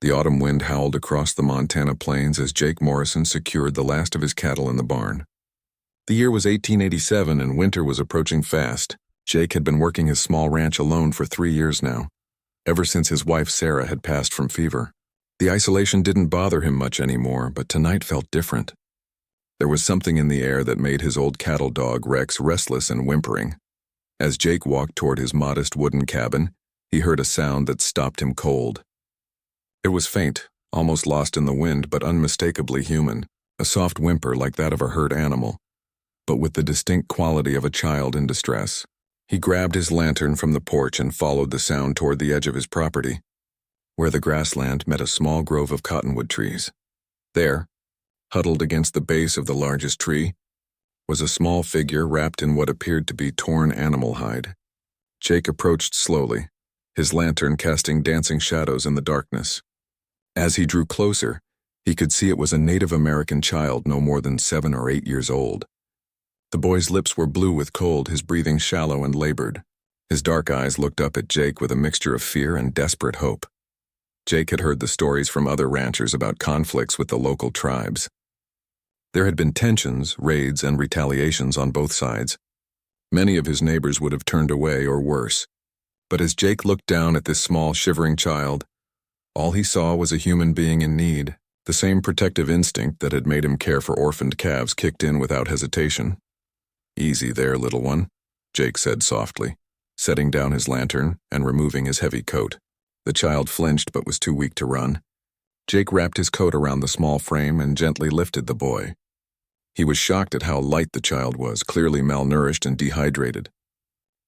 The autumn wind howled across the Montana plains as Jake Morrison secured the last of his cattle in the barn. The year was 1887 and winter was approaching fast. Jake had been working his small ranch alone for 3 years now, ever since his wife Sarah had passed from fever. The isolation didn't bother him much anymore, but tonight felt different. There was something in the air that made his old cattle dog Rex restless and whimpering. As Jake walked toward his modest wooden cabin, he heard a sound that stopped him cold. It was faint, almost lost in the wind, but unmistakably human, a soft whimper like that of a hurt animal, but with the distinct quality of a child in distress. He grabbed his lantern from the porch and followed the sound toward the edge of his property, where the grassland met a small grove of cottonwood trees. There, huddled against the base of the largest tree, was a small figure wrapped in what appeared to be torn animal hide. Jake approached slowly, his lantern casting dancing shadows in the darkness. As he drew closer, he could see it was a Native American child no more than 7 or 8 years old. The boy's lips were blue with cold, his breathing shallow and labored. His dark eyes looked up at Jake with a mixture of fear and desperate hope. Jake had heard the stories from other ranchers about conflicts with the local tribes. There had been tensions, raids, and retaliations on both sides. Many of his neighbors would have turned away or worse. But as Jake looked down at this small, shivering child, all he saw was a human being in need. The same protective instinct that had made him care for orphaned calves kicked in without hesitation. "Easy there, little one," Jake said softly, setting down his lantern and removing his heavy coat. The child flinched but was too weak to run. Jake wrapped his coat around the small frame and gently lifted the boy. He was shocked at how light the child was, clearly malnourished and dehydrated.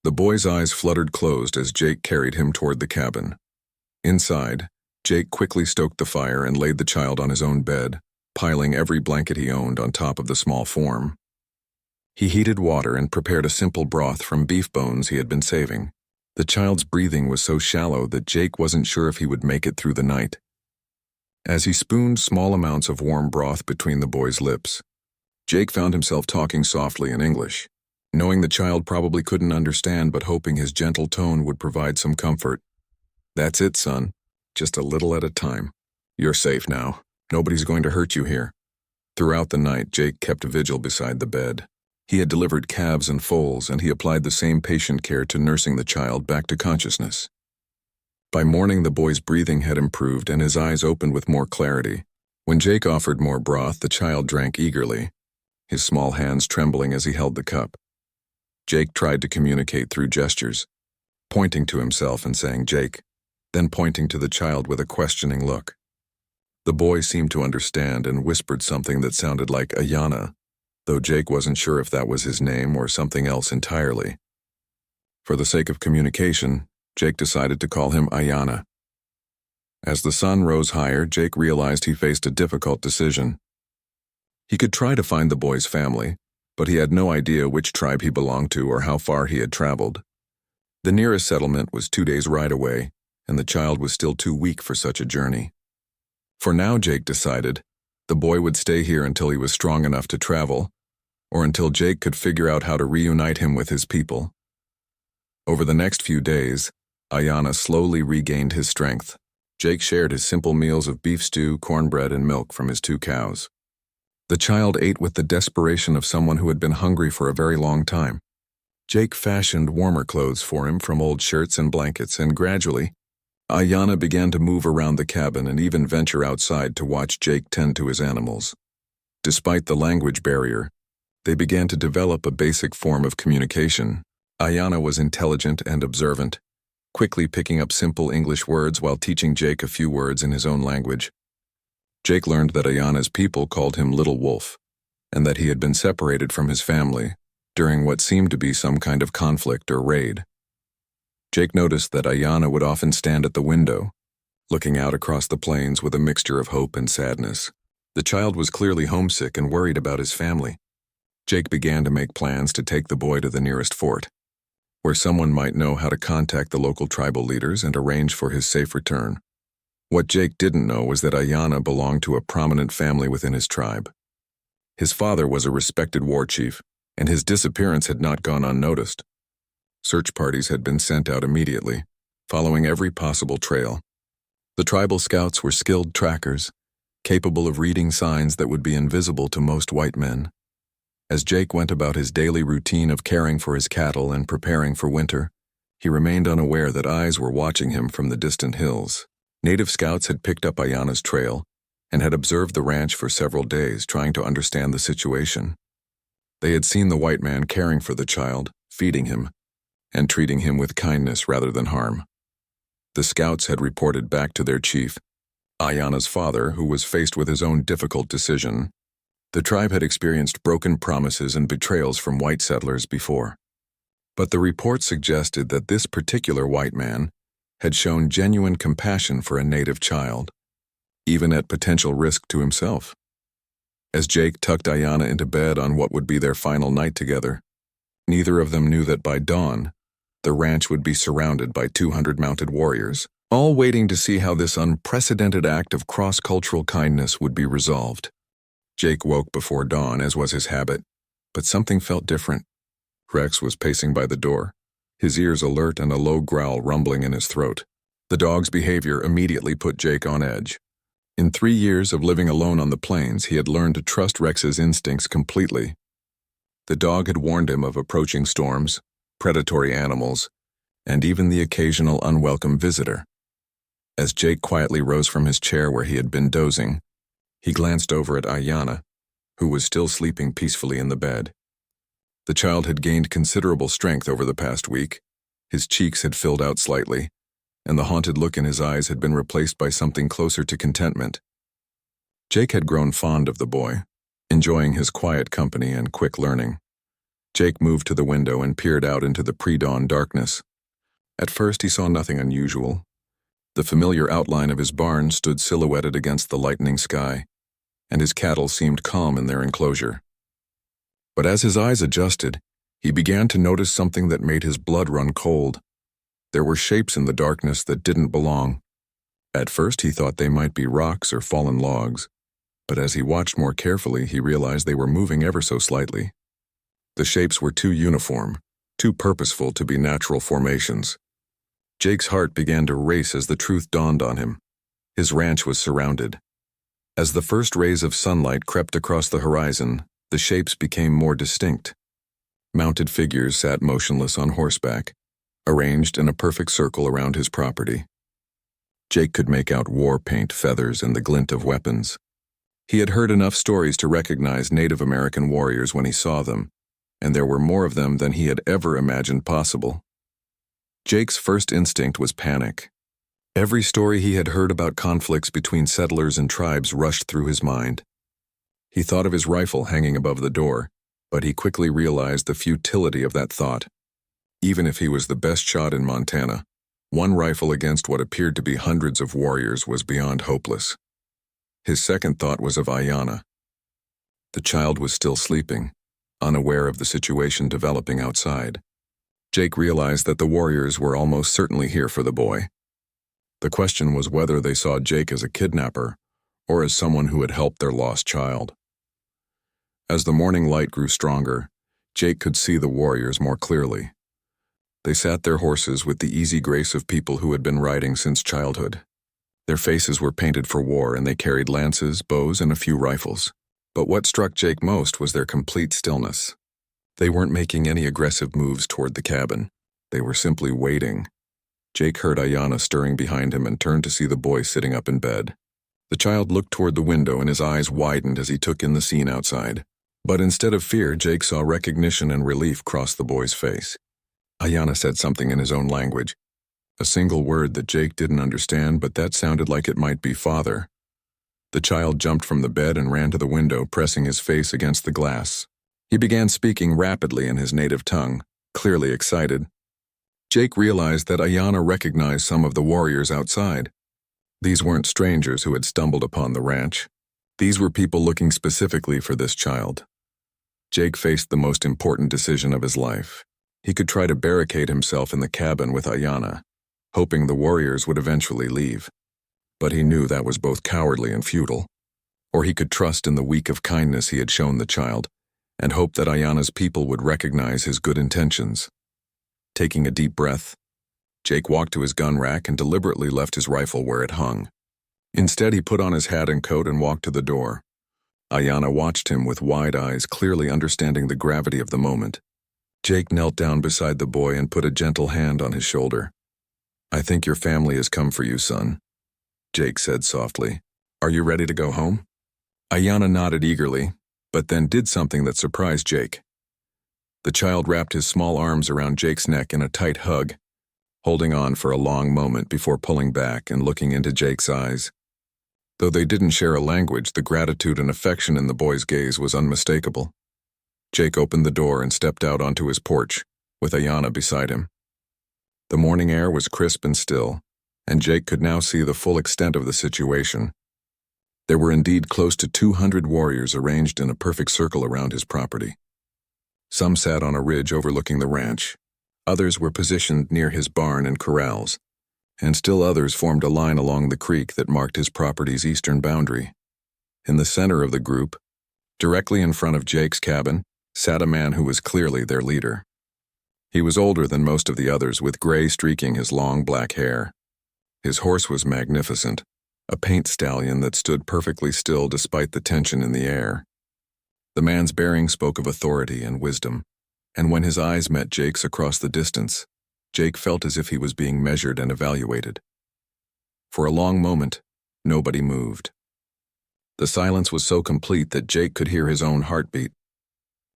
The boy's eyes fluttered closed as Jake carried him toward the cabin. Inside, Jake quickly stoked the fire and laid the child on his own bed, piling every blanket he owned on top of the small form. He heated water and prepared a simple broth from beef bones he had been saving. The child's breathing was so shallow that Jake wasn't sure if he would make it through the night. As he spooned small amounts of warm broth between the boy's lips, Jake found himself talking softly in English, knowing the child probably couldn't understand but hoping his gentle tone would provide some comfort. "That's it, son. Just a little at a time. You're safe now. Nobody's going to hurt you here." Throughout the night, Jake kept vigil beside the bed. He had delivered calves and foals, and he applied the same patient care to nursing the child back to consciousness. By morning, the boy's breathing had improved and his eyes opened with more clarity. When Jake offered more broth, the child drank eagerly, his small hands trembling as he held the cup. Jake tried to communicate through gestures, pointing to himself and saying, "Jake," then pointing to the child with a questioning look. The boy seemed to understand and whispered something that sounded like Ayana, though Jake wasn't sure if that was his name or something else entirely. For the sake of communication, Jake decided to call him Ayana. As the sun rose higher, Jake realized he faced a difficult decision. He could try to find the boy's family, but he had no idea which tribe he belonged to or how far he had traveled. The nearest settlement was 2 days' ride away, and the child was still too weak for such a journey. For now, Jake decided, the boy would stay here until he was strong enough to travel, or until Jake could figure out how to reunite him with his people. Over the next few days, Ayana slowly regained his strength. Jake shared his simple meals of beef stew, cornbread, and milk from his 2 cows. The child ate with the desperation of someone who had been hungry for a very long time. Jake fashioned warmer clothes for him from old shirts and blankets, and gradually, Ayana began to move around the cabin and even venture outside to watch Jake tend to his animals. Despite the language barrier, they began to develop a basic form of communication. Ayana was intelligent and observant, quickly picking up simple English words while teaching Jake a few words in his own language. Jake learned that Ayana's people called him Little Wolf, and that he had been separated from his family during what seemed to be some kind of conflict or raid. Jake noticed that Ayana would often stand at the window, looking out across the plains with a mixture of hope and sadness. The child was clearly homesick and worried about his family. Jake began to make plans to take the boy to the nearest fort, where someone might know how to contact the local tribal leaders and arrange for his safe return. What Jake didn't know was that Ayana belonged to a prominent family within his tribe. His father was a respected war chief, and his disappearance had not gone unnoticed. Search parties had been sent out immediately, following every possible trail. The tribal scouts were skilled trackers, capable of reading signs that would be invisible to most white men. As Jake went about his daily routine of caring for his cattle and preparing for winter, he remained unaware that eyes were watching him from the distant hills. Native scouts had picked up Ayana's trail and had observed the ranch for several days, trying to understand the situation. They had seen the white man caring for the child, feeding him, and treating him with kindness rather than harm. The scouts had reported back to their chief, Ayana's father, who was faced with his own difficult decision. The tribe had experienced broken promises and betrayals from white settlers before. But the report suggested that this particular white man had shown genuine compassion for a native child, even at potential risk to himself. As Jake tucked Ayana into bed on what would be their final night together, neither of them knew that by dawn, the ranch would be surrounded by 200 mounted warriors, all waiting to see how this unprecedented act of cross-cultural kindness would be resolved. Jake woke before dawn, as was his habit, but something felt different. Rex was pacing by the door, his ears alert and a low growl rumbling in his throat. The dog's behavior immediately put Jake on edge. In 3 years of living alone on the plains, he had learned to trust Rex's instincts completely. The dog had warned him of approaching storms, predatory animals, and even the occasional unwelcome visitor. As Jake quietly rose from his chair where he had been dozing, he glanced over at Ayana, who was still sleeping peacefully in the bed. The child had gained considerable strength over the past week. His cheeks had filled out slightly, and the haunted look in his eyes had been replaced by something closer to contentment. Jake had grown fond of the boy, enjoying his quiet company and quick learning. Jake moved to the window and peered out into the pre-dawn darkness. At first he saw nothing unusual. The familiar outline of his barn stood silhouetted against the lightening sky, and his cattle seemed calm in their enclosure. But as his eyes adjusted, he began to notice something that made his blood run cold. There were shapes in the darkness that didn't belong. At first he thought they might be rocks or fallen logs, but as he watched more carefully, he realized they were moving ever so slightly. The shapes were too uniform, too purposeful to be natural formations. Jake's heart began to race as the truth dawned on him. His ranch was surrounded. As the first rays of sunlight crept across the horizon, the shapes became more distinct. Mounted figures sat motionless on horseback, arranged in a perfect circle around his property. Jake could make out war paint, feathers, and the glint of weapons. He had heard enough stories to recognize Native American warriors when he saw them, and there were more of them than he had ever imagined possible. Jake's first instinct was panic. Every story he had heard about conflicts between settlers and tribes rushed through his mind. He thought of his rifle hanging above the door, but he quickly realized the futility of that thought. Even if he was the best shot in Montana, one rifle against what appeared to be hundreds of warriors was beyond hopeless. His second thought was of Ayana. The child was still sleeping, unaware of the situation developing outside. Jake realized that the warriors were almost certainly here for the boy. The question was whether they saw Jake as a kidnapper or as someone who had helped their lost child. As the morning light grew stronger, Jake could see the warriors more clearly. They sat their horses with the easy grace of people who had been riding since childhood. Their faces were painted for war, and they carried lances, bows, and a few rifles. But what struck Jake most was their complete stillness. They weren't making any aggressive moves toward the cabin. They were simply waiting. Jake heard Ayana stirring behind him and turned to see the boy sitting up in bed. The child looked toward the window and his eyes widened as he took in the scene outside. But instead of fear, Jake saw recognition and relief cross the boy's face. Ayana said something in his own language. A single word that Jake didn't understand, but that sounded like it might be father. The child jumped from the bed and ran to the window, pressing his face against the glass. He began speaking rapidly in his native tongue, clearly excited. Jake realized that Ayana recognized some of the warriors outside. These weren't strangers who had stumbled upon the ranch. These were people looking specifically for this child. Jake faced the most important decision of his life. He could try to barricade himself in the cabin with Ayana, hoping the warriors would eventually leave. But he knew that was both cowardly and futile. Or he could trust in the week of kindness he had shown the child, and hope that Ayana's people would recognize his good intentions. Taking a deep breath, Jake walked to his gun rack and deliberately left his rifle where it hung. Instead, he put on his hat and coat and walked to the door. Ayanna watched him with wide eyes, clearly understanding the gravity of the moment. Jake knelt down beside the boy and put a gentle hand on his shoulder. "I think your family has come for you, son," Jake said softly. "Are you ready to go home?" Ayanna nodded eagerly, but then did something that surprised Jake. The child wrapped his small arms around Jake's neck in a tight hug, holding on for a long moment before pulling back and looking into Jake's eyes. Though they didn't share a language, the gratitude and affection in the boy's gaze was unmistakable. Jake opened the door and stepped out onto his porch, with Ayanna beside him. The morning air was crisp and still, and Jake could now see the full extent of the situation. There were indeed close to 200 warriors arranged in a perfect circle around his property. Some sat on a ridge overlooking the ranch, others were positioned near his barn and corrals, and still others formed a line along the creek that marked his property's eastern boundary. In the center of the group, directly in front of Jake's cabin, sat a man who was clearly their leader. He was older than most of the others, with gray streaking his long black hair. His horse was magnificent, a paint stallion that stood perfectly still despite the tension in the air. The man's bearing spoke of authority and wisdom, and when his eyes met Jake's across the distance, Jake felt as if he was being measured and evaluated. For a long moment, nobody moved. The silence was so complete that Jake could hear his own heartbeat.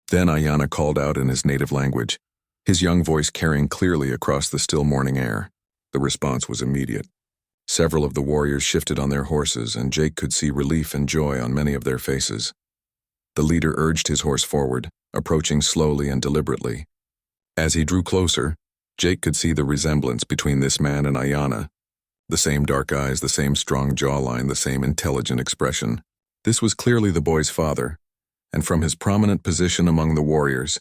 Then Ayanna called out in his native language, his young voice carrying clearly across the still morning air. The response was immediate. Several of the warriors shifted on their horses, and Jake could see relief and joy on many of their faces. The leader urged his horse forward, approaching slowly and deliberately. As he drew closer, Jake could see the resemblance between this man and Ayanna. The same dark eyes, the same strong jawline, the same intelligent expression. This was clearly the boy's father, and from his prominent position among the warriors,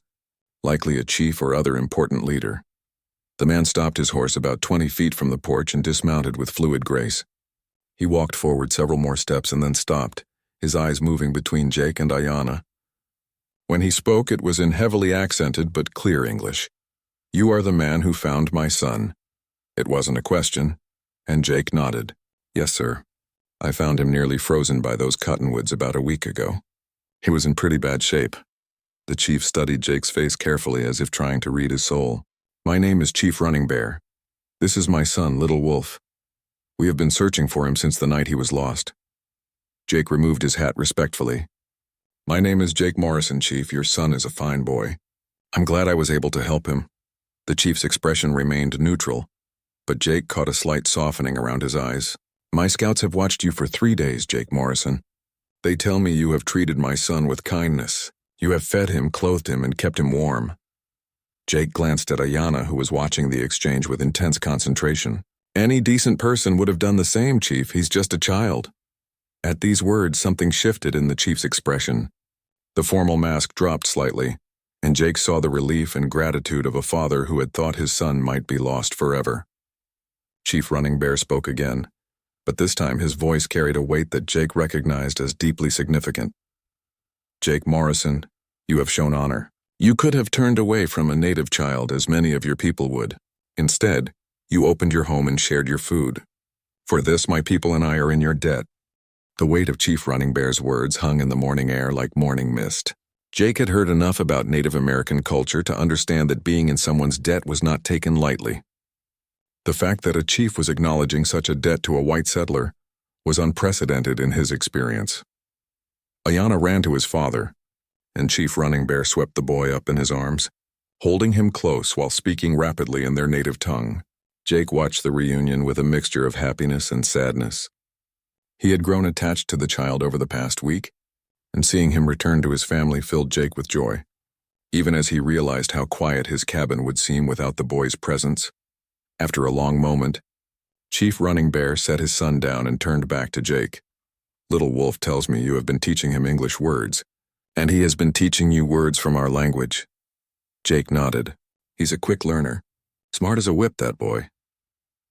likely a chief or other important leader. The man stopped his horse about 20 feet from the porch and dismounted with fluid grace. He walked forward several more steps and then stopped, his eyes moving between Jake and Ayanna. When he spoke, it was in heavily accented but clear English. "You are the man who found my son." It wasn't a question, and Jake nodded. "Yes, sir. I found him nearly frozen by those cottonwoods about a week ago. He was in pretty bad shape." The chief studied Jake's face carefully as if trying to read his soul. "My name is Chief Running Bear. This is my son, Little Wolf. We have been searching for him since the night he was lost." Jake removed his hat respectfully. "My name is Jake Morrison, Chief. Your son is a fine boy. I'm glad I was able to help him." The chief's expression remained neutral, but Jake caught a slight softening around his eyes. "My scouts have watched you for 3 days, Jake Morrison. They tell me you have treated my son with kindness. You have fed him, clothed him, and kept him warm." Jake glanced at Ayanna, who was watching the exchange with intense concentration. "Any decent person would have done the same, Chief. He's just a child." At these words, something shifted in the chief's expression. The formal mask dropped slightly, and Jake saw the relief and gratitude of a father who had thought his son might be lost forever. Chief Running Bear spoke again, but this time his voice carried a weight that Jake recognized as deeply significant. "Jake Morrison, you have shown honor. You could have turned away from a native child as many of your people would. Instead, you opened your home and shared your food. For this, my people and I are in your debt." The weight of Chief Running Bear's words hung in the morning air like morning mist. Jake had heard enough about Native American culture to understand that being in someone's debt was not taken lightly. The fact that a chief was acknowledging such a debt to a white settler was unprecedented in his experience. Ayanna ran to his father, and Chief Running Bear swept the boy up in his arms, holding him close while speaking rapidly in their native tongue. Jake watched the reunion with a mixture of happiness and sadness. He had grown attached to the child over the past week, and seeing him return to his family filled Jake with joy, even as he realized how quiet his cabin would seem without the boy's presence. After a long moment, Chief Running Bear set his son down and turned back to Jake. "Little Wolf tells me you have been teaching him English words, and he has been teaching you words from our language." Jake nodded. "He's a quick learner. Smart as a whip, that boy."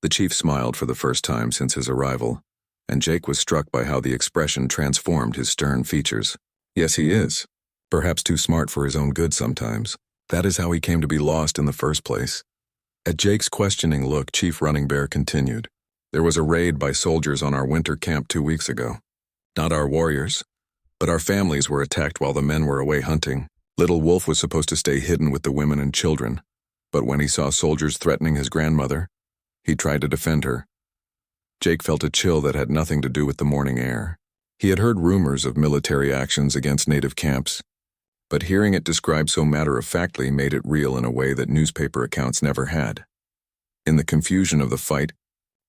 The chief smiled for the first time since his arrival, and Jake was struck by how the expression transformed his stern features. "Yes, he is. Perhaps too smart for his own good sometimes. That is how he came to be lost in the first place. At Jake's questioning look, Chief Running Bear continued. There was a raid by soldiers on our winter camp 2 weeks ago. Not our warriors, but our families were attacked while the men were away hunting. Little Wolf was supposed to stay hidden with the women and children, but when he saw soldiers threatening his grandmother, he tried to defend her. Jake felt a chill that had nothing to do with the morning air. He had heard rumors of military actions against native camps, but hearing it described so matter-of-factly made it real in a way that newspaper accounts never had. In the confusion of the fight,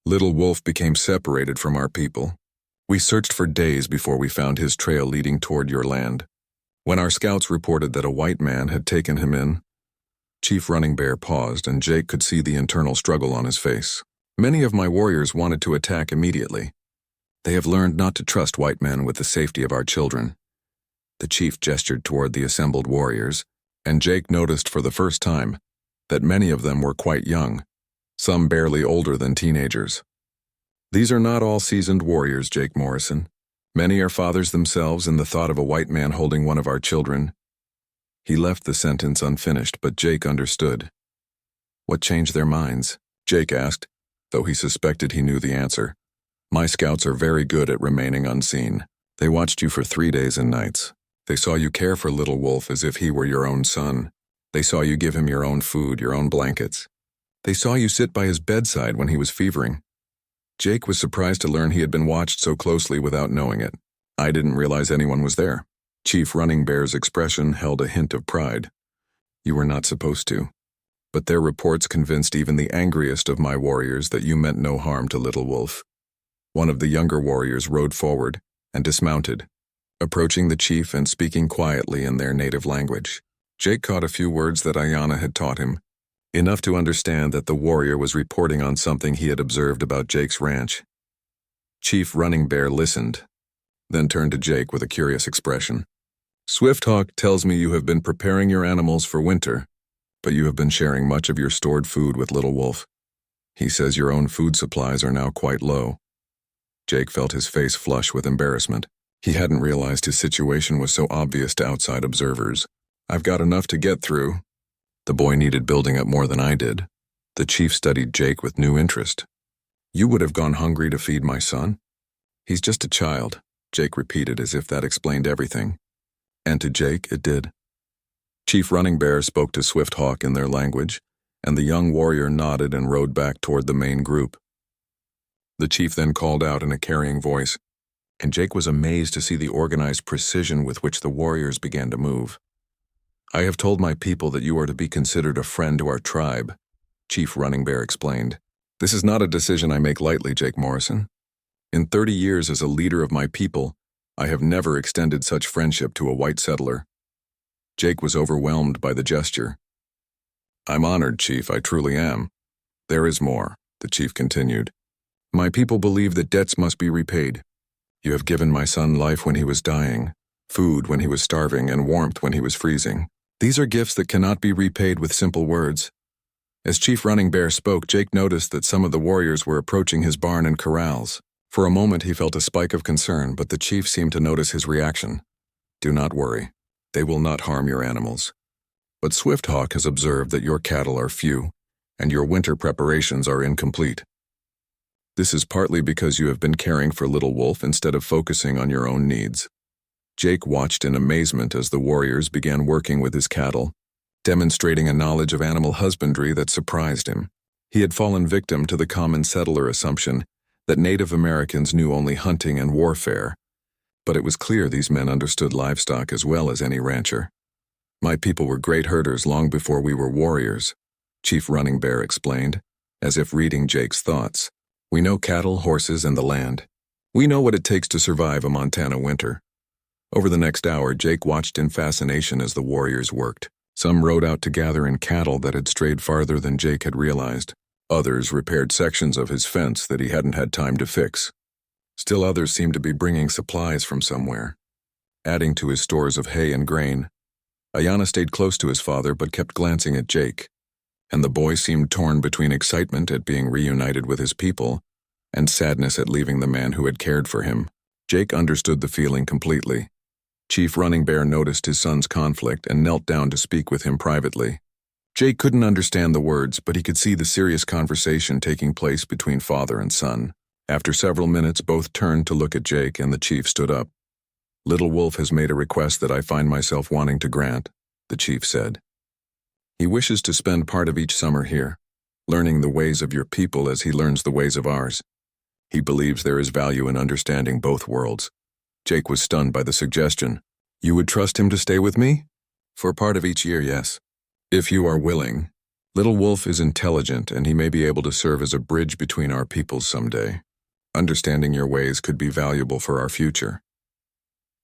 Little Wolf became separated from our people. We searched for days before we found his trail leading toward your land. When our scouts reported that a white man had taken him in, Chief Running Bear paused, and Jake could see the internal struggle on his face. Many of my warriors wanted to attack immediately. They have learned not to trust white men with the safety of our children. The chief gestured toward the assembled warriors, and Jake noticed for the first time that many of them were quite young, some barely older than teenagers. These are not all seasoned warriors, Jake Morrison. Many are fathers themselves, and the thought of a white man holding one of our children. He left the sentence unfinished, but Jake understood. What changed their minds? Jake asked, though he suspected he knew the answer. My scouts are very good at remaining unseen. They watched you for 3 days and nights. They saw you care for Little Wolf as if he were your own son. They saw you give him your own food, your own blankets. They saw you sit by his bedside when he was fevering. Jake was surprised to learn he had been watched so closely without knowing it. I didn't realize anyone was there. Chief Running Bear's expression held a hint of pride. You were not supposed to. But their reports convinced even the angriest of my warriors that you meant no harm to Little Wolf. One of the younger warriors rode forward and dismounted, approaching the chief and speaking quietly in their native language. Jake caught a few words that Ayanna had taught him, enough to understand that the warrior was reporting on something he had observed about Jake's ranch. Chief Running Bear listened, then turned to Jake with a curious expression. Swifthawk tells me you have been preparing your animals for winter, but you have been sharing much of your stored food with Little Wolf. He says your own food supplies are now quite low. Jake felt his face flush with embarrassment. He hadn't realized his situation was so obvious to outside observers. I've got enough to get through. The boy needed building up more than I did. The chief studied Jake with new interest. You would have gone hungry to feed my son? He's just a child, Jake repeated as if that explained everything. And to Jake, it did. Chief Running Bear spoke to Swifthawk in their language, and the young warrior nodded and rode back toward the main group. The chief then called out in a carrying voice, and Jake was amazed to see the organized precision with which the warriors began to move. I have told my people that you are to be considered a friend to our tribe, Chief Running Bear explained. This is not a decision I make lightly, Jake Morrison. In 30 years as a leader of my people, I have never extended such friendship to a white settler. Jake was overwhelmed by the gesture. I'm honored, Chief, I truly am. There is more, the chief continued. My people believe that debts must be repaid. You have given my son life when he was dying, food when he was starving, and warmth when he was freezing. These are gifts that cannot be repaid with simple words. As Chief Running Bear spoke, Jake noticed that some of the warriors were approaching his barn and corrals. For a moment he felt a spike of concern, but the chief seemed to notice his reaction. Do not worry. They will not harm your animals. But Swifthawk has observed that your cattle are few, and your winter preparations are incomplete. This is partly because you have been caring for Little Wolf instead of focusing on your own needs. Jake watched in amazement as the warriors began working with his cattle, demonstrating a knowledge of animal husbandry that surprised him. He had fallen victim to the common settler assumption that Native Americans knew only hunting and warfare, but it was clear these men understood livestock as well as any rancher. My people were great herders long before we were warriors, Chief Running Bear explained, as if reading Jake's thoughts. We know cattle, horses, and the land. We know what it takes to survive a Montana winter. Over the next hour, Jake watched in fascination as the warriors worked. Some rode out to gather in cattle that had strayed farther than Jake had realized. Others repaired sections of his fence that he hadn't had time to fix. Still others seemed to be bringing supplies from somewhere, adding to his stores of hay and grain. Ayanna stayed close to his father but kept glancing at Jake, and the boy seemed torn between excitement at being reunited with his people and sadness at leaving the man who had cared for him. Jake understood the feeling completely. Chief Running Bear noticed his son's conflict and knelt down to speak with him privately. Jake couldn't understand the words, but he could see the serious conversation taking place between father and son. After several minutes, both turned to look at Jake, and the chief stood up. "Little Wolf has made a request that I find myself wanting to grant," the chief said. "He wishes to spend part of each summer here, learning the ways of your people as he learns the ways of ours. He believes there is value in understanding both worlds." Jake was stunned by the suggestion. "You would trust him to stay with me?" "For part of each year, yes. If you are willing. Little Wolf is intelligent, and he may be able to serve as a bridge between our peoples someday. Understanding your ways could be valuable for our future."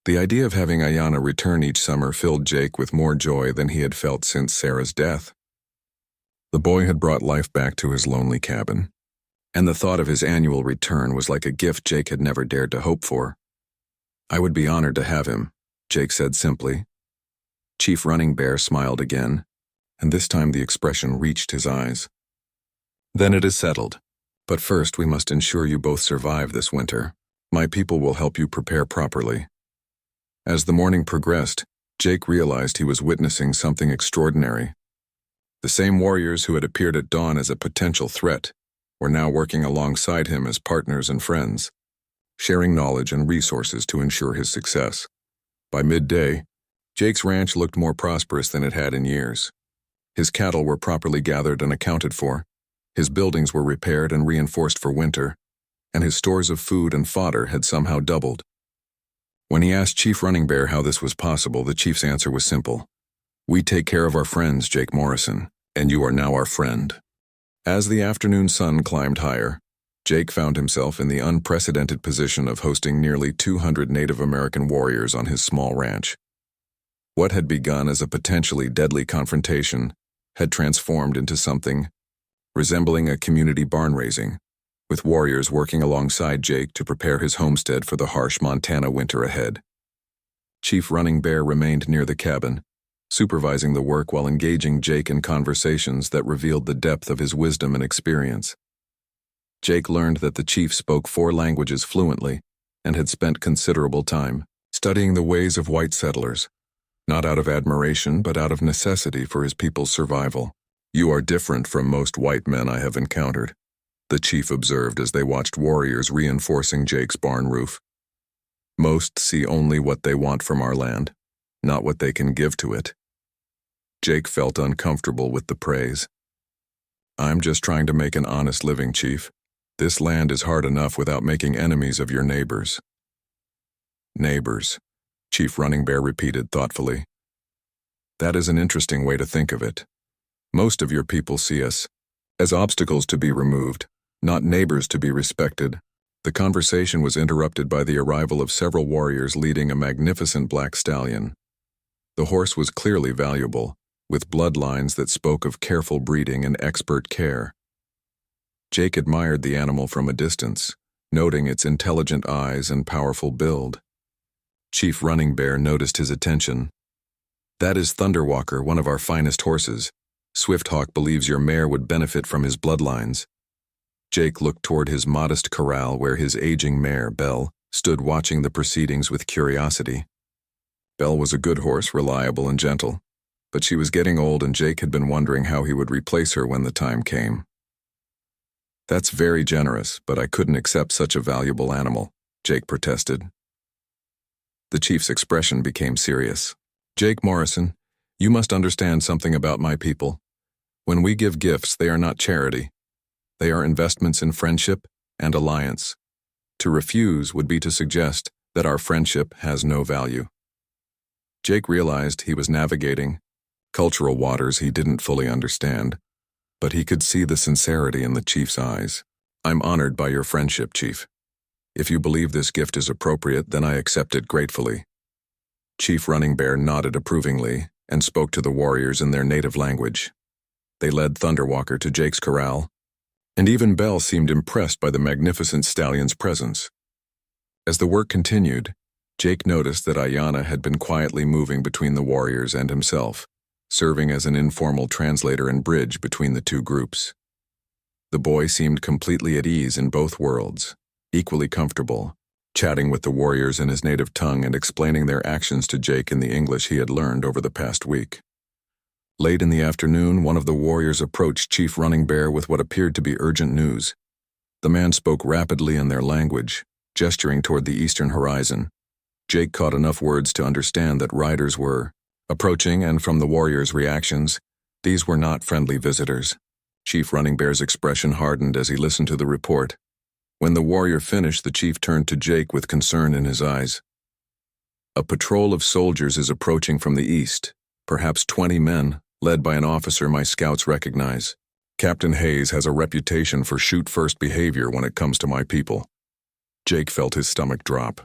The idea of having Ayanna return each summer filled Jake with more joy than he had felt since Sarah's death. The boy had brought life back to his lonely cabin, and the thought of his annual return was like a gift Jake had never dared to hope for. "I would be honored to have him," Jake said simply. Chief Running Bear smiled again, and this time the expression reached his eyes. "Then it is settled. But first we must ensure you both survive this winter. My people will help you prepare properly." As the morning progressed, Jake realized he was witnessing something extraordinary. The same warriors who had appeared at dawn as a potential threat were now working alongside him as partners and friends, sharing knowledge and resources to ensure his success. By midday, Jake's ranch looked more prosperous than it had in years. His cattle were properly gathered and accounted for, his buildings were repaired and reinforced for winter, and his stores of food and fodder had somehow doubled. When he asked Chief Running Bear how this was possible, the chief's answer was simple. "We take care of our friends, Jake Morrison, and you are now our friend." As the afternoon sun climbed higher, Jake found himself in the unprecedented position of hosting nearly 200 Native American warriors on his small ranch. What had begun as a potentially deadly confrontation had transformed into something resembling a community barn raising, with warriors working alongside Jake to prepare his homestead for the harsh Montana winter ahead. Chief Running Bear remained near the cabin, supervising the work while engaging Jake in conversations that revealed the depth of his wisdom and experience. Jake learned that the chief spoke 4 languages fluently and had spent considerable time studying the ways of white settlers, not out of admiration but out of necessity for his people's survival. "You are different from most white men I have encountered," the chief observed as they watched warriors reinforcing Jake's barn roof. "Most see only what they want from our land, not what they can give to it." Jake felt uncomfortable with the praise. "I'm just trying to make an honest living, Chief. This land is hard enough without making enemies of your neighbors." "Neighbors," Chief Running Bear repeated thoughtfully. "That is an interesting way to think of it. Most of your people see us as obstacles to be removed, not neighbors to be respected." The conversation was interrupted by the arrival of several warriors leading a magnificent black stallion. The horse was clearly valuable, with bloodlines that spoke of careful breeding and expert care. Jake admired the animal from a distance, noting its intelligent eyes and powerful build. Chief Running Bear noticed his attention. "That is Thunderwalker, one of our finest horses. Swifthawk believes your mare would benefit from his bloodlines." Jake looked toward his modest corral where his aging mare, Belle, stood watching the proceedings with curiosity. Belle was a good horse, reliable and gentle, but she was getting old and Jake had been wondering how he would replace her when the time came. "That's very generous, but I couldn't accept such a valuable animal," Jake protested. The chief's expression became serious. "Jake Morrison, you must understand something about my people. When we give gifts, they are not charity. They are investments in friendship and alliance. To refuse would be to suggest that our friendship has no value." Jake realized he was navigating cultural waters he didn't fully understand, but he could see the sincerity in the chief's eyes. "I'm honored by your friendship, Chief. If you believe this gift is appropriate, then I accept it gratefully." Chief Running Bear nodded approvingly and spoke to the warriors in their native language. They led Thunderwalker to Jake's corral, and even Belle seemed impressed by the magnificent stallion's presence. As the work continued, Jake noticed that Ayanna had been quietly moving between the warriors and himself, serving as an informal translator and bridge between the two groups. The boy seemed completely at ease in both worlds, equally comfortable, chatting with the warriors in his native tongue and explaining their actions to Jake in the English he had learned over the past week. Late in the afternoon, one of the warriors approached Chief Running Bear with what appeared to be urgent news. The man spoke rapidly in their language, gesturing toward the eastern horizon. Jake caught enough words to understand that riders were approaching, and from the warriors' reactions, these were not friendly visitors. Chief Running Bear's expression hardened as he listened to the report. When the warrior finished, the chief turned to Jake with concern in his eyes. A patrol of soldiers is approaching from the east, perhaps 20 men, led by an officer my scouts recognize. Captain Hayes has a reputation for shoot-first behavior when it comes to my people. Jake felt his stomach drop.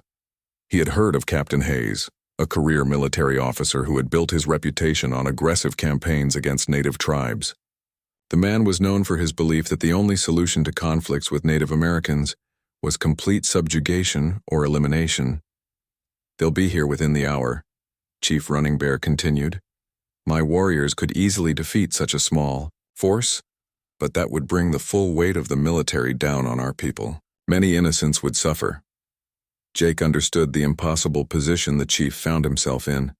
He had heard of Captain Hayes, a career military officer who had built his reputation on aggressive campaigns against native tribes. The man was known for his belief that the only solution to conflicts with Native Americans was complete subjugation or elimination. "They'll be here within the hour," Chief Running Bear continued. "My warriors could easily defeat such a small force, but that would bring the full weight of the military down on our people. Many innocents would suffer." Jake understood the impossible position the chief found himself in.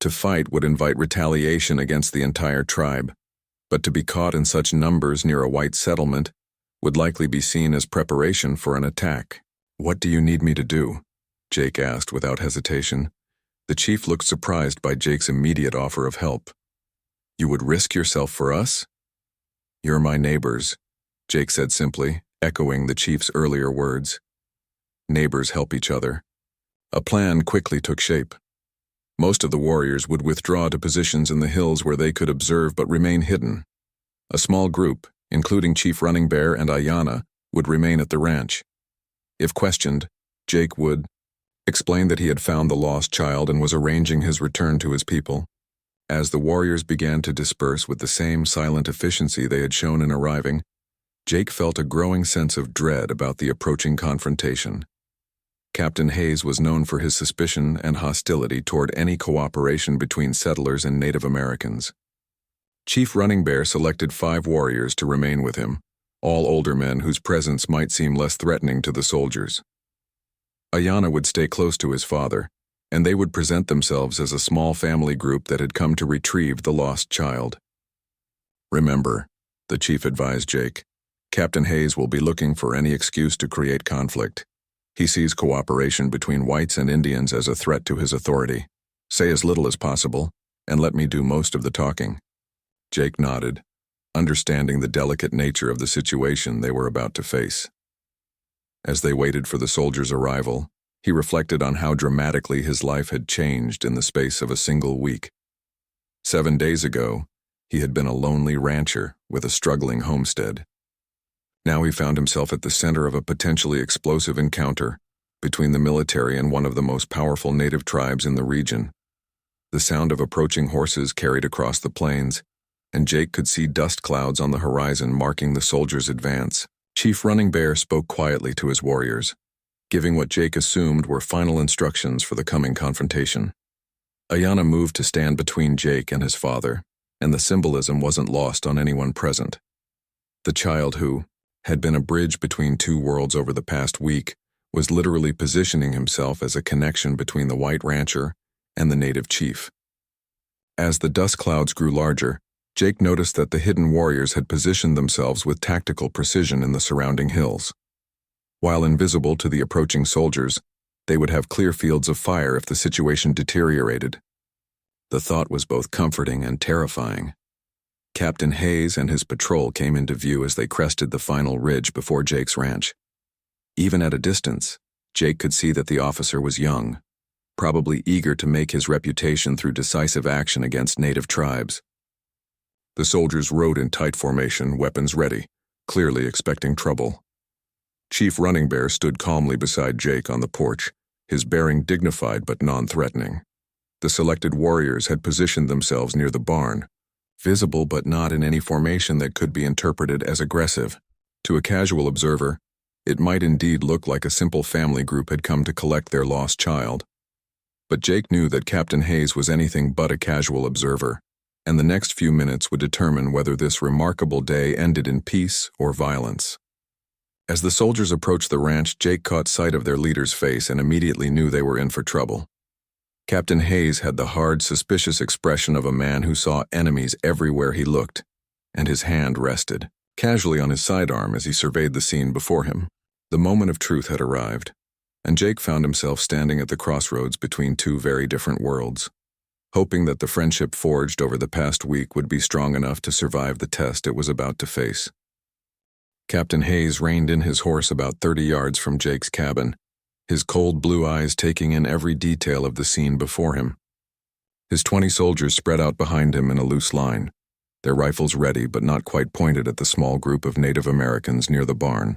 To fight would invite retaliation against the entire tribe, but to be caught in such numbers near a white settlement would likely be seen as preparation for an attack. "What do you need me to do?" Jake asked without hesitation. The chief looked surprised by Jake's immediate offer of help. "You would risk yourself for us?" "You're my neighbors," Jake said simply, echoing the chief's earlier words. Neighbors help each other. A plan quickly took shape. Most of the warriors would withdraw to positions in the hills where they could observe but remain hidden. A small group, including Chief Running Bear and Ayanna, would remain at the ranch. If questioned, Jake would explain that he had found the lost child and was arranging his return to his people. As the warriors began to disperse with the same silent efficiency they had shown in arriving, Jake felt a growing sense of dread about the approaching confrontation. Captain Hayes was known for his suspicion and hostility toward any cooperation between settlers and Native Americans. Chief Running Bear selected 5 warriors to remain with him, all older men whose presence might seem less threatening to the soldiers. Ayanna would stay close to his father, and they would present themselves as a small family group that had come to retrieve the lost child. "Remember," the chief advised Jake, "Captain Hayes will be looking for any excuse to create conflict. He sees cooperation between whites and Indians as a threat to his authority. Say as little as possible, and let me do most of the talking." Jake nodded, understanding the delicate nature of the situation they were about to face. As they waited for the soldiers' arrival, he reflected on how dramatically his life had changed in the space of a single week. 7 days ago, he had been a lonely rancher with a struggling homestead. Now he found himself at the center of a potentially explosive encounter between the military and one of the most powerful native tribes in the region. The sound of approaching horses carried across the plains, and Jake could see dust clouds on the horizon marking the soldiers' advance. Chief Running Bear spoke quietly to his warriors, giving what Jake assumed were final instructions for the coming confrontation. Ayanna moved to stand between Jake and his father, and the symbolism wasn't lost on anyone present. The child who had been a bridge between 2 worlds over the past week was literally positioning himself as a connection between the white rancher and the native chief. As the dust clouds grew larger, Jake noticed that the hidden warriors had positioned themselves with tactical precision in the surrounding hills. While invisible to the approaching soldiers, they would have clear fields of fire if the situation deteriorated. The thought was both comforting and terrifying. Captain Hayes and his patrol came into view as they crested the final ridge before Jake's ranch. Even at a distance, Jake could see that the officer was young, probably eager to make his reputation through decisive action against native tribes. The soldiers rode in tight formation, weapons ready, clearly expecting trouble. Chief Running Bear stood calmly beside Jake on the porch, his bearing dignified but non-threatening. The selected warriors had positioned themselves near the barn, visible but not in any formation that could be interpreted as aggressive. To a casual observer, it might indeed look like a simple family group had come to collect their lost child. But Jake knew that Captain Hayes was anything but a casual observer, and the next few minutes would determine whether this remarkable day ended in peace or violence. As the soldiers approached the ranch, Jake caught sight of their leader's face and immediately knew they were in for trouble. Captain Hayes had the hard, suspicious expression of a man who saw enemies everywhere he looked, and his hand rested casually on his sidearm as he surveyed the scene before him. The moment of truth had arrived, and Jake found himself standing at the crossroads between two very different worlds, hoping that the friendship forged over the past week would be strong enough to survive the test it was about to face. Captain Hayes reined in his horse about 30 yards from Jake's cabin, his cold blue eyes taking in every detail of the scene before him. His 20 soldiers spread out behind him in a loose line, their rifles ready but not quite pointed at the small group of Native Americans near the barn.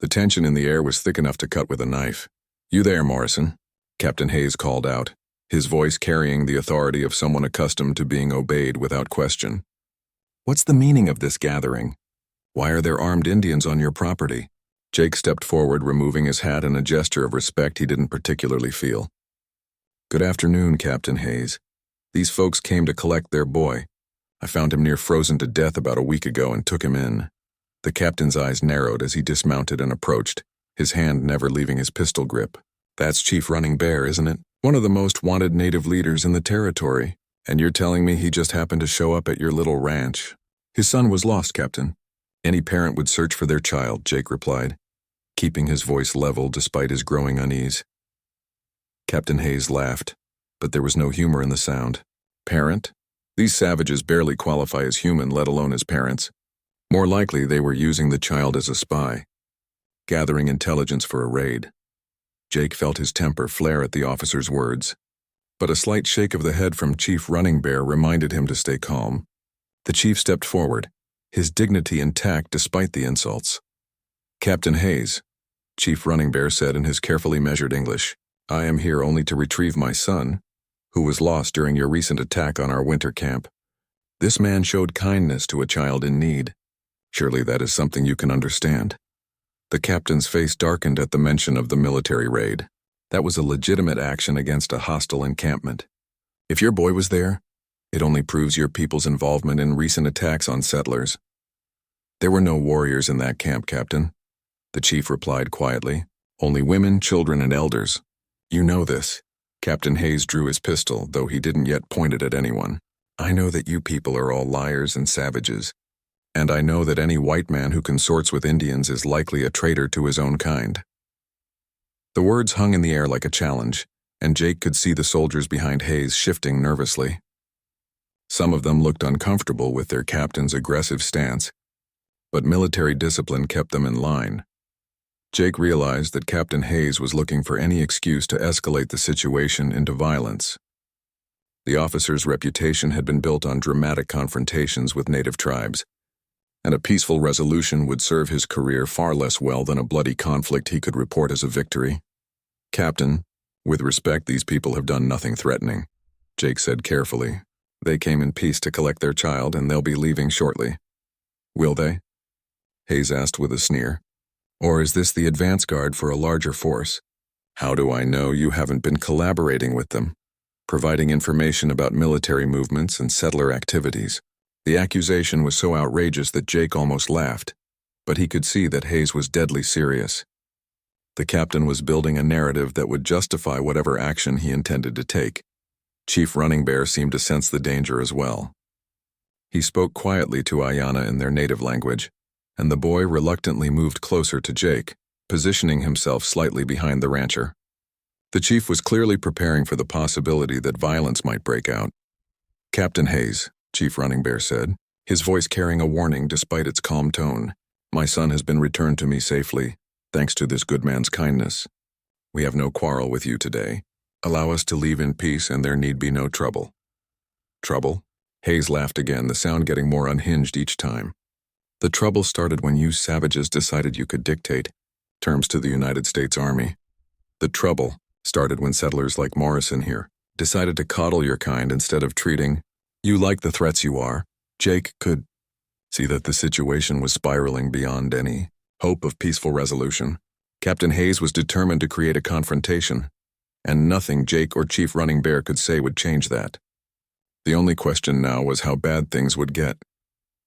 The tension in the air was thick enough to cut with a knife. "You there, Morrison?" Captain Hayes called out, his voice carrying the authority of someone accustomed to being obeyed without question. "What's the meaning of this gathering? Why are there armed Indians on your property?" Jake stepped forward, removing his hat in a gesture of respect he didn't particularly feel. "Good afternoon, Captain Hayes. These folks came to collect their boy. I found him near frozen to death about a week ago and took him in." The captain's eyes narrowed as he dismounted and approached, his hand never leaving his pistol grip. "That's Chief Running Bear, isn't it? One of the most wanted Native leaders in the territory. And you're telling me he just happened to show up at your little ranch?" "His son was lost, Captain. Any parent would search for their child," Jake replied, keeping his voice level despite his growing unease. Captain Hayes laughed, but there was no humor in the sound. "Parent? These savages barely qualify as human, let alone as parents. More likely they were using the child as a spy, gathering intelligence for a raid." Jake felt his temper flare at the officer's words, but a slight shake of the head from Chief Running Bear reminded him to stay calm. The chief stepped forward, his dignity intact despite the insults. "Captain Hayes," Chief Running Bear said in his carefully measured English, "I am here only to retrieve my son, who was lost during your recent attack on our winter camp. This man showed kindness to a child in need. Surely that is something you can understand." The captain's face darkened at the mention of the military raid. That was a legitimate action against a hostile encampment. "If your boy was there, it only proves your people's involvement in recent attacks on settlers." "There were no warriors in that camp, Captain," the chief replied quietly. "Only women, children, and elders. You know this." Captain Hayes drew his pistol, though he didn't yet point it at anyone. "I know that you people are all liars and savages, and I know that any white man who consorts with Indians is likely a traitor to his own kind." The words hung in the air like a challenge, and Jake could see the soldiers behind Hayes shifting nervously. Some of them looked uncomfortable with their captain's aggressive stance, but military discipline kept them in line. Jake realized that Captain Hayes was looking for any excuse to escalate the situation into violence. The officer's reputation had been built on dramatic confrontations with native tribes, and a peaceful resolution would serve his career far less well than a bloody conflict he could report as a victory. "Captain, with respect, these people have done nothing threatening," Jake said carefully. "They came in peace to collect their child, and they'll be leaving shortly." "Will they?" Hayes asked with a sneer. "Or is this the advance guard for a larger force? How do I know you haven't been collaborating with them, providing information about military movements and settler activities?" The accusation was so outrageous that Jake almost laughed, but he could see that Hayes was deadly serious. The captain was building a narrative that would justify whatever action he intended to take. Chief Running Bear seemed to sense the danger as well. He spoke quietly to Ayanna in their native language, and the boy reluctantly moved closer to Jake, positioning himself slightly behind the rancher. The chief was clearly preparing for the possibility that violence might break out. "Captain Hayes," Chief Running Bear said, his voice carrying a warning despite its calm tone, "my son has been returned to me safely, thanks to this good man's kindness. We have no quarrel with you today. Allow us to leave in peace and there need be no trouble." "Trouble?" Hayes laughed again, the sound getting more unhinged each time. "The trouble started when you savages decided you could dictate terms to the United States Army. The trouble started when settlers like Morrison here decided to coddle your kind instead of treating you like the threats you are." Jake could see that the situation was spiraling beyond any hope of peaceful resolution. Captain Hayes was determined to create a confrontation, and nothing Jake or Chief Running Bear could say would change that. The only question now was how bad things would get.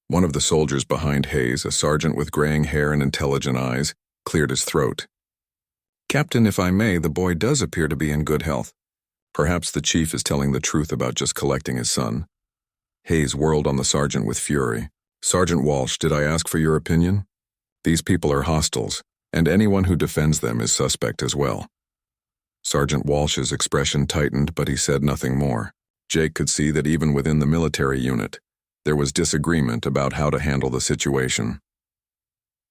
One of the soldiers behind Hayes, a sergeant with graying hair and intelligent eyes, cleared his throat. "Captain, if I may, the boy does appear to be in good health. Perhaps the chief is telling the truth about just collecting his son. Hayes whirled on the sergeant with fury. "Sergeant Walsh, did I ask for your opinion? These people are hostiles, and anyone who defends them is suspect as well." Sergeant Walsh's expression tightened, but he said nothing more. Jake could see that even within the military unit, there was disagreement about how to handle the situation.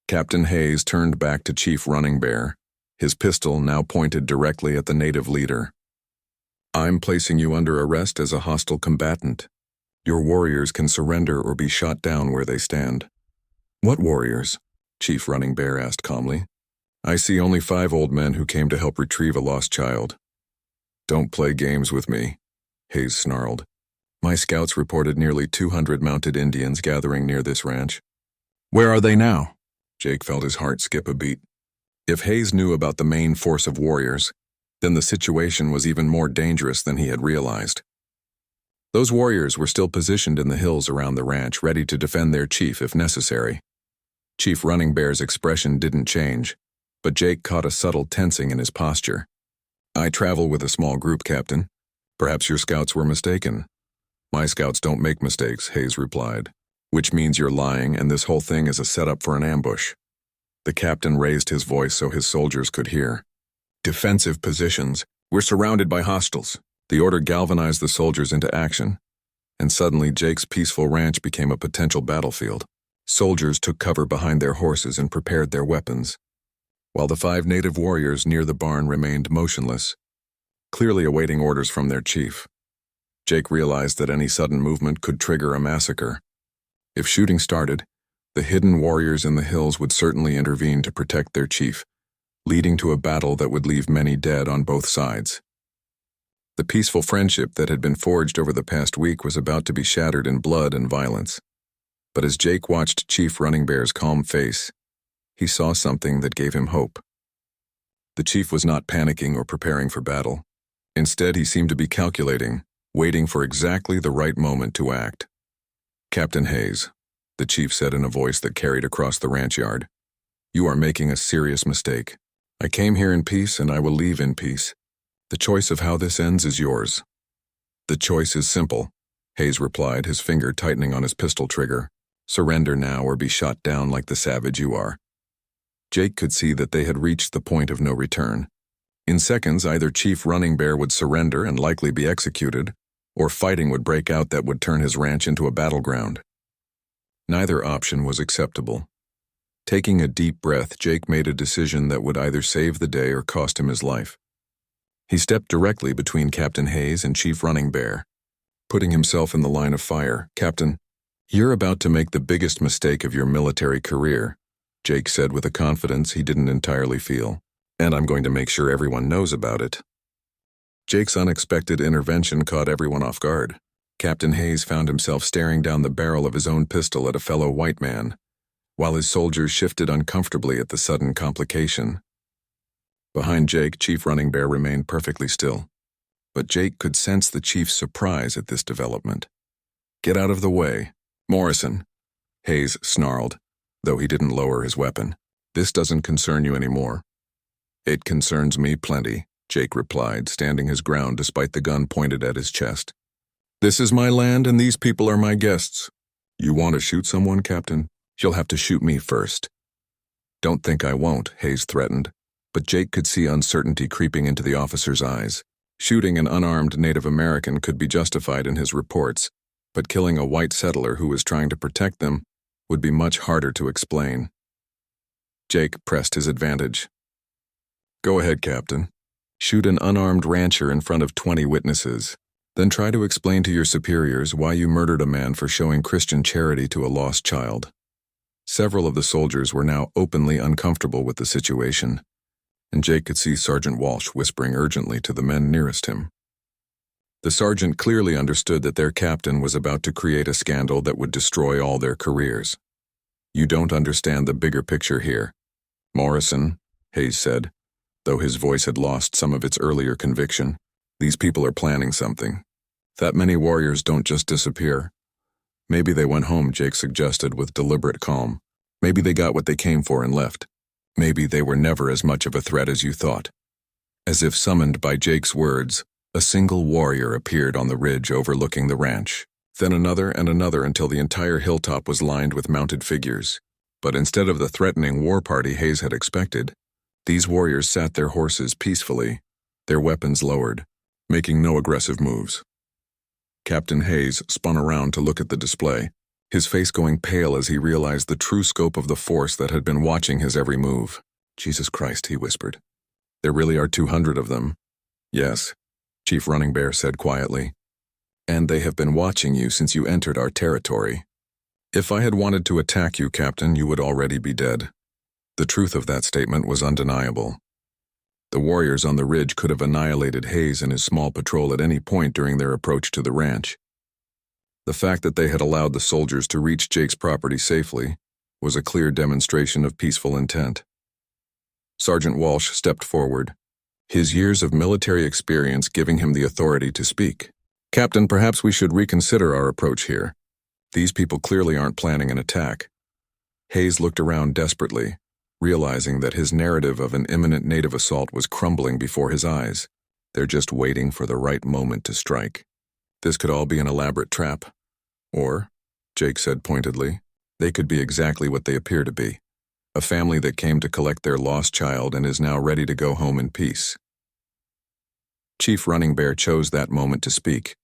Captain Hayes turned back to Chief Running Bear, his pistol now pointed directly at the native leader. "I'm placing you under arrest as a hostile combatant. Your warriors can surrender or be shot down where they stand." "What warriors?" Chief Running Bear asked calmly. "I see only 5 old men who came to help retrieve a lost child." "Don't play games with me," Hayes snarled. "My scouts reported nearly 200 mounted Indians gathering near this ranch." "Where are they now?" Jake felt his heart skip a beat. If Hayes knew about the main force of warriors, then the situation was even more dangerous than he had realized. Those warriors were still positioned in the hills around the ranch, ready to defend their chief if necessary. Chief Running Bear's expression didn't change, but Jake caught a subtle tensing in his posture. "I travel with a small group, Captain. Perhaps your scouts were mistaken." "My scouts don't make mistakes," Hayes replied. "Which means you're lying and this whole thing is a setup for an ambush." The captain raised his voice so his soldiers could hear. "Defensive positions. We're surrounded by hostiles." The order galvanized the soldiers into action, and suddenly Jake's peaceful ranch became a potential battlefield. Soldiers took cover behind their horses and prepared their weapons, while the 5 native warriors near the barn remained motionless, clearly awaiting orders from their chief. Jake realized that any sudden movement could trigger a massacre. If shooting started, the hidden warriors in the hills would certainly intervene to protect their chief, leading to a battle that would leave many dead on both sides. The peaceful friendship that had been forged over the past week was about to be shattered in blood and violence. But as Jake watched Chief Running Bear's calm face, he saw something that gave him hope. The chief was not panicking or preparing for battle. Instead, he seemed to be calculating, waiting for exactly the right moment to act. "Captain Hayes," the chief said in a voice that carried across the ranch yard, "you are making a serious mistake. I came here in peace and I will leave in peace. The choice of how this ends is yours." "The choice is simple," Hayes replied, his finger tightening on his pistol trigger. "Surrender now or be shot down like the savage you are." Jake could see that they had reached the point of no return. In seconds, either Chief Running Bear would surrender and likely be executed, or fighting would break out that would turn his ranch into a battleground. Neither option was acceptable. Taking a deep breath, Jake made a decision that would either save the day or cost him his life. He stepped directly between Captain Hayes and Chief Running Bear, putting himself in the line of fire. "Captain, you're about to make the biggest mistake of your military career," Jake said with a confidence he didn't entirely feel. "And I'm going to make sure everyone knows about it." Jake's unexpected intervention caught everyone off guard. Captain Hayes found himself staring down the barrel of his own pistol at a fellow white man, while his soldiers shifted uncomfortably at the sudden complication. Behind Jake, Chief Running Bear remained perfectly still, but Jake could sense the chief's surprise at this development. "Get out of the way, Morrison," Hayes snarled, though he didn't lower his weapon. "This doesn't concern you anymore." "It concerns me plenty," Jake replied, standing his ground despite the gun pointed at his chest. "This is my land and these people are my guests. You want to shoot someone, Captain? You'll have to shoot me first." "Don't think I won't," Hayes threatened, but Jake could see uncertainty creeping into the officer's eyes. Shooting an unarmed Native American could be justified in his reports, but killing a white settler who was trying to protect them would be much harder to explain. Jake pressed his advantage. "Go ahead, Captain. Shoot an unarmed rancher in front of 20 witnesses. Then try to explain to your superiors why you murdered a man for showing Christian charity to a lost child." Several of the soldiers were now openly uncomfortable with the situation, and Jake could see Sergeant Walsh whispering urgently to the men nearest him. The sergeant clearly understood that their captain was about to create a scandal that would destroy all their careers. "You don't understand the bigger picture here, Morrison," Hayes said, though his voice had lost some of its earlier conviction. "These people are planning something. That many warriors don't just disappear." "Maybe they went home," Jake suggested with deliberate calm. "Maybe they got what they came for and left. Maybe they were never as much of a threat as you thought." As if summoned by Jake's words, A single warrior appeared on the ridge overlooking the ranch, then another and another until the entire hilltop was lined with mounted figures. But instead of the threatening war party Hayes had expected, these warriors sat their horses peacefully, their weapons lowered, making no aggressive moves. Captain Hayes spun around to look at the display, his face going pale as he realized the true scope of the force that had been watching his every move. "Jesus Christ," he whispered. "There really are 200 of them." "Yes," Chief Running Bear said quietly. "And they have been watching you since you entered our territory. If I had wanted to attack you, Captain, you would already be dead." The truth of that statement was undeniable. The warriors on the ridge could have annihilated Hayes and his small patrol at any point during their approach to the ranch. The fact that they had allowed the soldiers to reach Jake's property safely was a clear demonstration of peaceful intent. Sergeant Walsh stepped forward, his years of military experience giving him the authority to speak. "Captain, perhaps we should reconsider our approach here. These people clearly aren't planning an attack." Hayes looked around desperately, realizing that his narrative of an imminent native assault was crumbling before his eyes. They're just waiting for the right moment to strike. This could all be an elaborate trap. Or, Jake said pointedly, they could be exactly what they appear to be. A family that came to collect their lost child and is now ready to go home in peace. Chief Running Bear chose that moment to speak,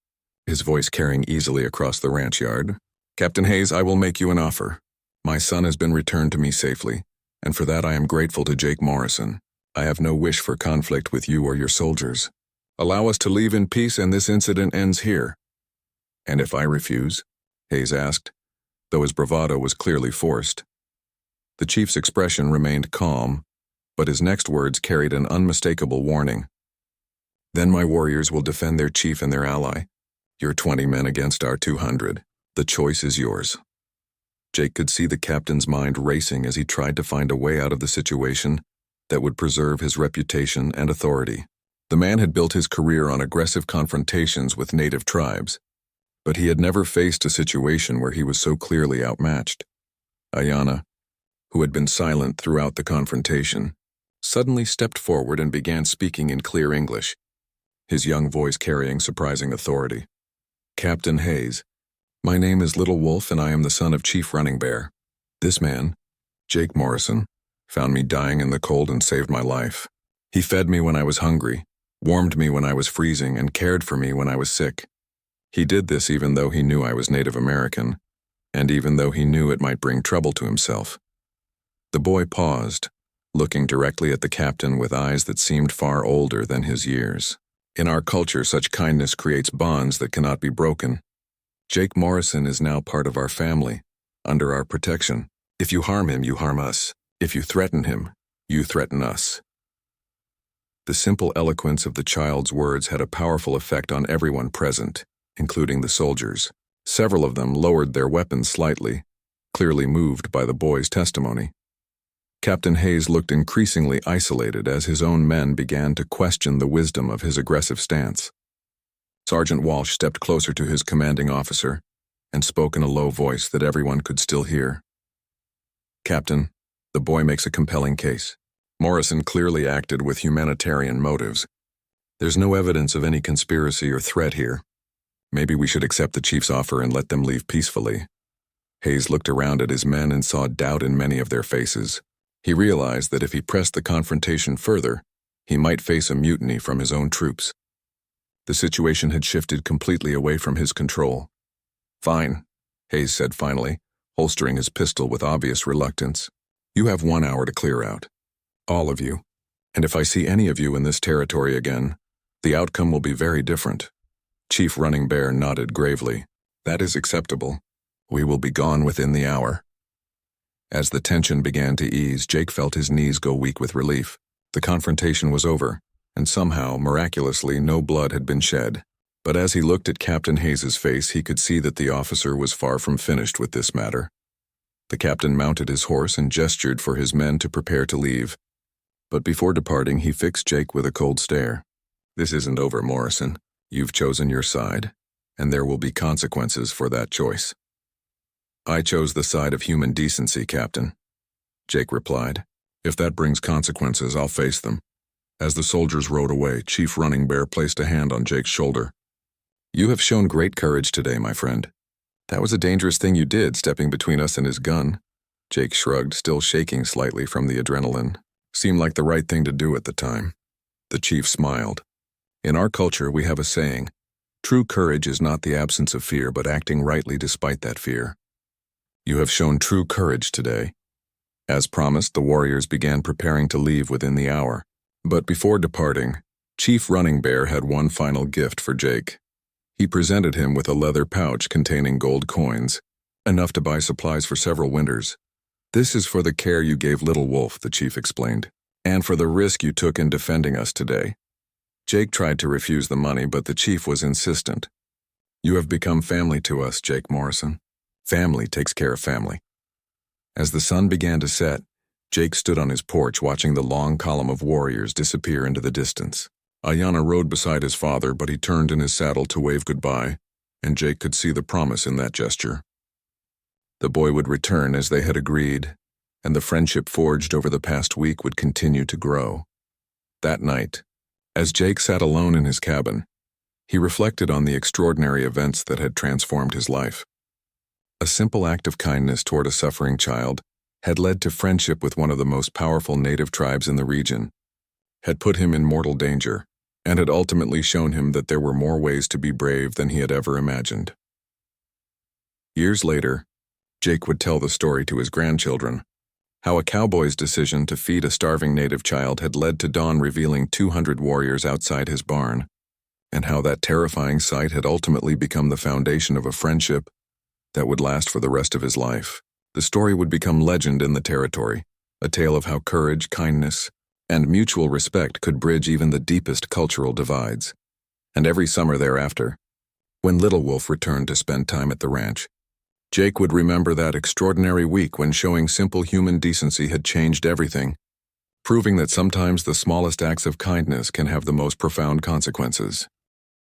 his voice carrying easily across the ranch yard. "Captain Hayes, I will make you an offer. My son has been returned to me safely, and for that I am grateful to Jake Morrison. I have no wish for conflict with you or your soldiers. Allow us to leave in peace and this incident ends here." "And if I refuse?" Hayes asked, though his bravado was clearly forced. The chief's expression remained calm, but his next words carried an unmistakable warning. "Then my warriors will defend their chief and their ally. Your 20 men against our 200. The choice is yours." Jake could see the captain's mind racing as he tried to find a way out of the situation that would preserve his reputation and authority. The man had built his career on aggressive confrontations with native tribes, but he had never faced a situation where he was so clearly outmatched. Ayanna, who had been silent throughout the confrontation, suddenly stepped forward and began speaking in clear English, his young voice carrying surprising authority. "Captain Hayes, my name is Little Wolf and I am the son of Chief Running Bear. This man, Jake Morrison, found me dying in the cold and saved my life. He fed me when I was hungry, warmed me when I was freezing, and cared for me when I was sick. He did this even though he knew I was Native American, and even though he knew it might bring trouble to himself." The boy paused, looking directly at the captain with eyes that seemed far older than his years. "In our culture, such kindness creates bonds that cannot be broken. Jake Morrison is now part of our family, under our protection. If you harm him, you harm us. If you threaten him, you threaten us." The simple eloquence of the child's words had a powerful effect on everyone present, including the soldiers. Several of them lowered their weapons slightly, clearly moved by the boy's testimony. Captain Hayes looked increasingly isolated as his own men began to question the wisdom of his aggressive stance. Sergeant Walsh stepped closer to his commanding officer and spoke in a low voice that everyone could still hear. "Captain, the boy makes a compelling case. Morrison clearly acted with humanitarian motives. There's no evidence of any conspiracy or threat here. Maybe we should accept the chief's offer and let them leave peacefully." Hayes looked around at his men and saw doubt in many of their faces. He realized that if he pressed the confrontation further, he might face a mutiny from his own troops. The situation had shifted completely away from his control. "Fine," Hayes said finally, holstering his pistol with obvious reluctance. "You have 1 hour to clear out. All of you. And if I see any of you in this territory again, the outcome will be very different." Chief Running Bear nodded gravely. "That is acceptable. We will be gone within the hour." As the tension began to ease, Jake felt his knees go weak with relief. The confrontation was over, and somehow, miraculously, no blood had been shed. But as he looked at Captain Hayes's face, he could see that the officer was far from finished with this matter. The captain mounted his horse and gestured for his men to prepare to leave. But before departing, he fixed Jake with a cold stare. "This isn't over, Morrison. You've chosen your side, and there will be consequences for that choice." "I chose the side of human decency, Captain," Jake replied. "If that brings consequences, I'll face them. As the soldiers rode away, Chief Running Bear placed a hand on Jake's shoulder. "You have shown great courage today, my friend. That was a dangerous thing you did, stepping between us and his gun." Jake shrugged, still shaking slightly from the adrenaline. "Seemed like the right thing to do at the time." The chief smiled. "In our culture, we have a saying, true courage is not the absence of fear, but acting rightly despite that fear. You have shown true courage today." As promised, the warriors began preparing to leave within the hour. But before departing, Chief Running Bear had one final gift for Jake. He presented him with a leather pouch containing gold coins, enough to buy supplies for several winters. "This is for the care you gave Little Wolf," the chief explained, "and for the risk you took in defending us today." Jake tried to refuse the money, but the chief was insistent. "You have become family to us, Jake Morrison. Family takes care of family." As the sun began to set, Jake stood on his porch watching the long column of warriors disappear into the distance. Ayanna rode beside his father, but he turned in his saddle to wave goodbye, and Jake could see the promise in that gesture. The boy would return as they had agreed, and the friendship forged over the past week would continue to grow. That night, as Jake sat alone in his cabin, he reflected on the extraordinary events that had transformed his life. A simple act of kindness toward a suffering child had led to friendship with one of the most powerful native tribes in the region, had put him in mortal danger, and had ultimately shown him that there were more ways to be brave than he had ever imagined. Years later, Jake would tell the story to his grandchildren, how a cowboy's decision to feed a starving native child had led to dawn revealing 200 warriors outside his barn, and how that terrifying sight had ultimately become the foundation of a friendship that would last for the rest of his life. The story would become legend in the territory, a tale of how courage, kindness, and mutual respect could bridge even the deepest cultural divides. And every summer thereafter, when Little Wolf returned to spend time at the ranch, Jake would remember that extraordinary week when showing simple human decency had changed everything, proving that sometimes the smallest acts of kindness can have the most profound consequences.